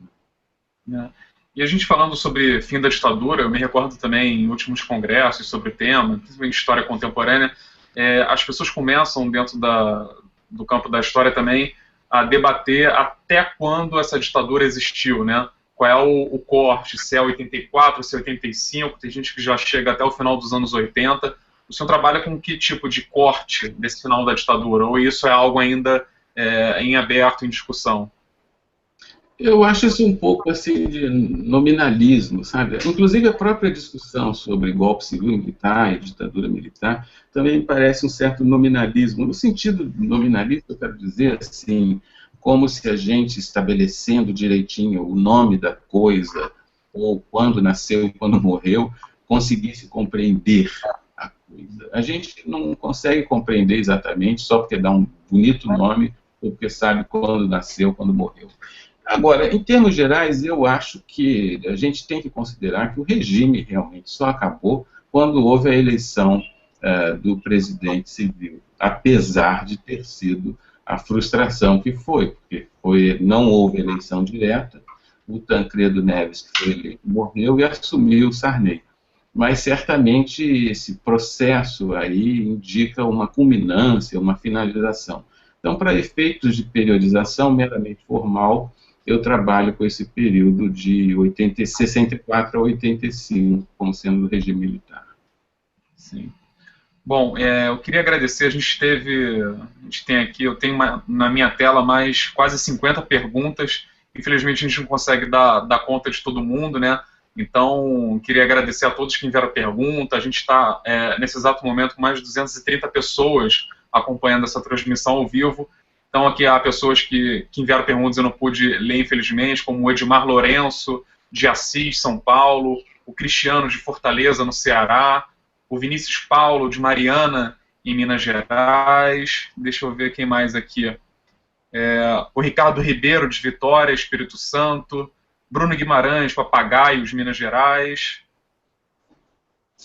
E a gente falando sobre fim da ditadura, eu me recordo também em últimos congressos sobre o tema, principalmente história contemporânea, as pessoas começam dentro do campo da história também a debater até quando essa ditadura existiu, né? Qual é o corte, se é 84, se é 85, tem gente que já chega até o final dos anos 80. O senhor trabalha com que tipo de corte desse final da ditadura? Ou isso é algo ainda em aberto, em discussão? Eu acho isso um pouco assim de nominalismo, sabe? Inclusive a própria discussão sobre golpe civil militar e ditadura militar também me parece um certo nominalismo. No sentido nominalista, eu quero dizer assim, como se a gente estabelecendo direitinho o nome da coisa, ou quando nasceu e quando morreu, conseguisse compreender a coisa. A gente não consegue compreender exatamente só porque dá um bonito nome ou porque sabe quando nasceu, quando morreu. Agora, em termos gerais, eu acho que a gente tem que considerar que o regime realmente só acabou quando houve a eleição do presidente civil, apesar de ter sido a frustração que foi, porque não houve eleição direta, o Tancredo Neves, que foi eleito, morreu e assumiu o Sarney. Mas certamente esse processo aí indica uma culminância, uma finalização. Então, para efeitos de periodização meramente formal, eu trabalho com esse período de 64 a 85, como sendo o regime militar. Sim. Bom, eu queria agradecer, eu tenho na minha tela mais quase 50 perguntas, infelizmente a gente não consegue dar conta de todo mundo, né? Então, queria agradecer a todos que enviaram pergunta. A gente está, nesse exato momento, com mais de 230 pessoas acompanhando essa transmissão ao vivo. Então, aqui há pessoas que enviaram perguntas, eu não pude ler, infelizmente, como o Edmar Lourenço, de Assis, São Paulo, o Cristiano, de Fortaleza, no Ceará, o Vinícius Paulo, de Mariana, em Minas Gerais. Deixa eu ver quem mais aqui. O Ricardo Ribeiro, de Vitória, Espírito Santo. Bruno Guimarães, Papagaios, Minas Gerais.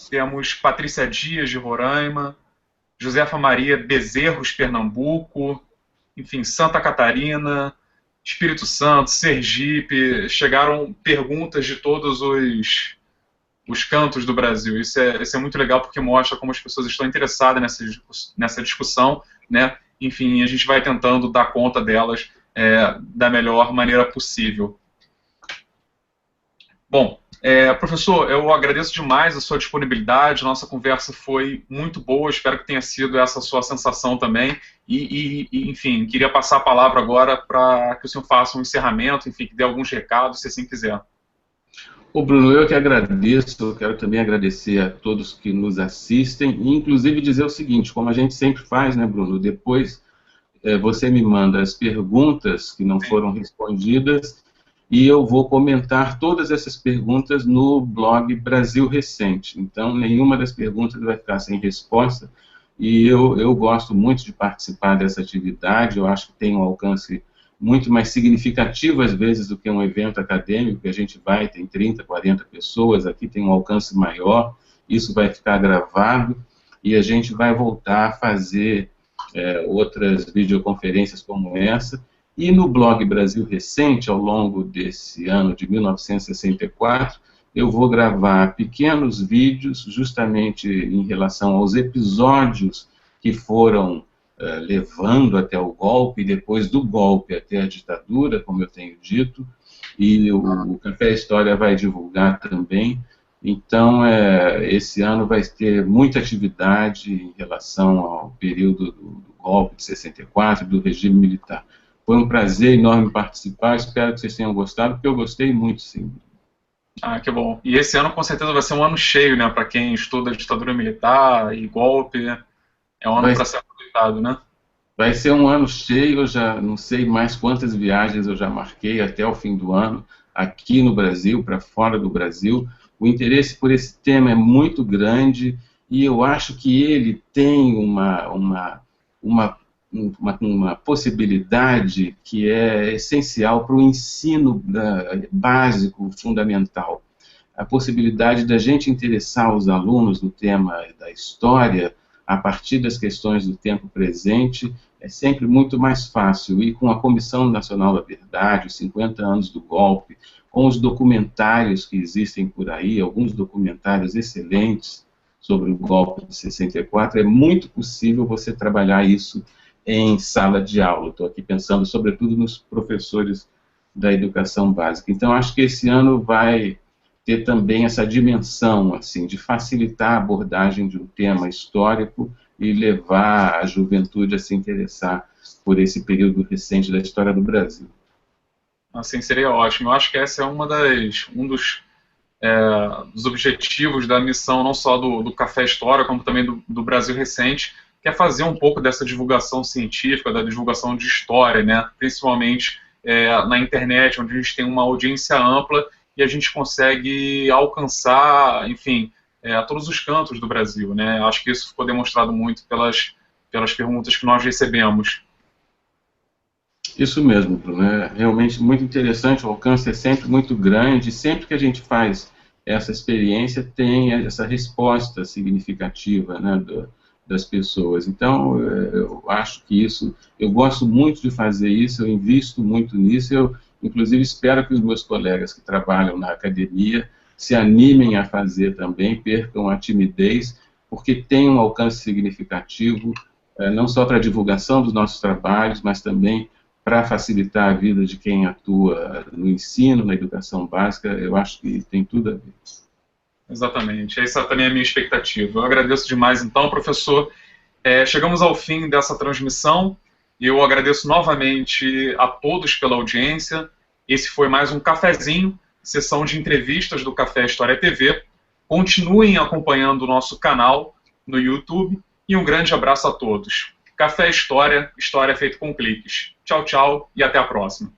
Temos Patrícia Dias, de Roraima. Josefa Maria Bezerros, Pernambuco. Enfim, Santa Catarina, Espírito Santo, Sergipe. Chegaram perguntas de todos os cantos do Brasil. Isso é muito legal porque mostra como as pessoas estão interessadas nessa discussão, né? Enfim, a gente vai tentando dar conta delas da melhor maneira possível. Bom, professor, eu agradeço demais a sua disponibilidade, nossa conversa foi muito boa, espero que tenha sido essa a sua sensação também, enfim, queria passar a palavra agora para que o senhor faça um encerramento, enfim, que dê alguns recados, se assim quiser. Ô Bruno, eu que agradeço, eu quero também agradecer a todos que nos assistem, e inclusive dizer o seguinte, como a gente sempre faz, né, Bruno, depois você me manda as perguntas que não foram respondidas, e eu vou comentar todas essas perguntas no blog Brasil Recente. Então, nenhuma das perguntas vai ficar sem resposta, e eu gosto muito de participar dessa atividade, eu acho que tem um alcance muito mais significativo, às vezes, do que um evento acadêmico, que a gente tem 30, 40 pessoas, aqui tem um alcance maior, isso vai ficar gravado, e a gente vai voltar a fazer outras videoconferências como essa, e no blog Brasil Recente, ao longo desse ano de 1964, eu vou gravar pequenos vídeos justamente em relação aos episódios que foram levando até o golpe, e depois do golpe até a ditadura, como eu tenho dito, e o Café História vai divulgar também. Então, esse ano vai ter muita atividade em relação ao período do golpe de 64, do regime militar. Foi um prazer enorme participar, espero que vocês tenham gostado, porque eu gostei muito, sim. Ah, que bom. E esse ano, com certeza, vai ser um ano cheio, né, para quem estuda ditadura militar e golpe. É um ano para ser aproveitado, né? Vai ser um ano cheio, eu já não sei mais quantas viagens eu já marquei até o fim do ano, aqui no Brasil, para fora do Brasil. O interesse por esse tema é muito grande e eu acho que ele tem uma possibilidade que é essencial para o ensino básico, fundamental. A possibilidade da gente interessar os alunos no tema da história a partir das questões do tempo presente é sempre muito mais fácil. E com a Comissão Nacional da Verdade, os 50 anos do golpe, com os documentários que existem por aí, alguns documentários excelentes sobre o golpe de 64, é muito possível você trabalhar isso em sala de aula. Estou aqui pensando sobretudo nos professores da educação básica. Então acho que esse ano vai ter também essa dimensão assim, de facilitar a abordagem de um tema histórico e levar a juventude a se interessar por esse período recente da história do Brasil. Assim, seria ótimo. Eu acho que essa é um dos objetivos da missão, não só do Café História, como também do Brasil Recente, que é fazer um pouco dessa divulgação científica, da divulgação de história, né? Principalmente na internet, onde a gente tem uma audiência ampla e a gente consegue alcançar, enfim, a todos os cantos do Brasil, né? Acho que isso ficou demonstrado muito pelas perguntas que nós recebemos. Isso mesmo, Bruno. É realmente muito interessante, o alcance é sempre muito grande, sempre que a gente faz essa experiência tem essa resposta significativa, né, das pessoas. Então, eu acho que eu gosto muito de fazer isso, eu invisto muito nisso, eu inclusive espero que os meus colegas que trabalham na academia se animem a fazer também, percam a timidez, porque tem um alcance significativo, não só para a divulgação dos nossos trabalhos, mas também para facilitar a vida de quem atua no ensino, na educação básica. Eu acho que tem tudo a ver. Exatamente, essa também é a minha expectativa. Eu agradeço demais, então, professor. Chegamos ao fim dessa transmissão. Eu agradeço novamente a todos pela audiência. Esse foi mais um cafezinho, sessão de entrevistas do Café História TV. Continuem acompanhando o nosso canal no YouTube e um grande abraço a todos. Café História, história feita com cliques. Tchau, tchau e até a próxima.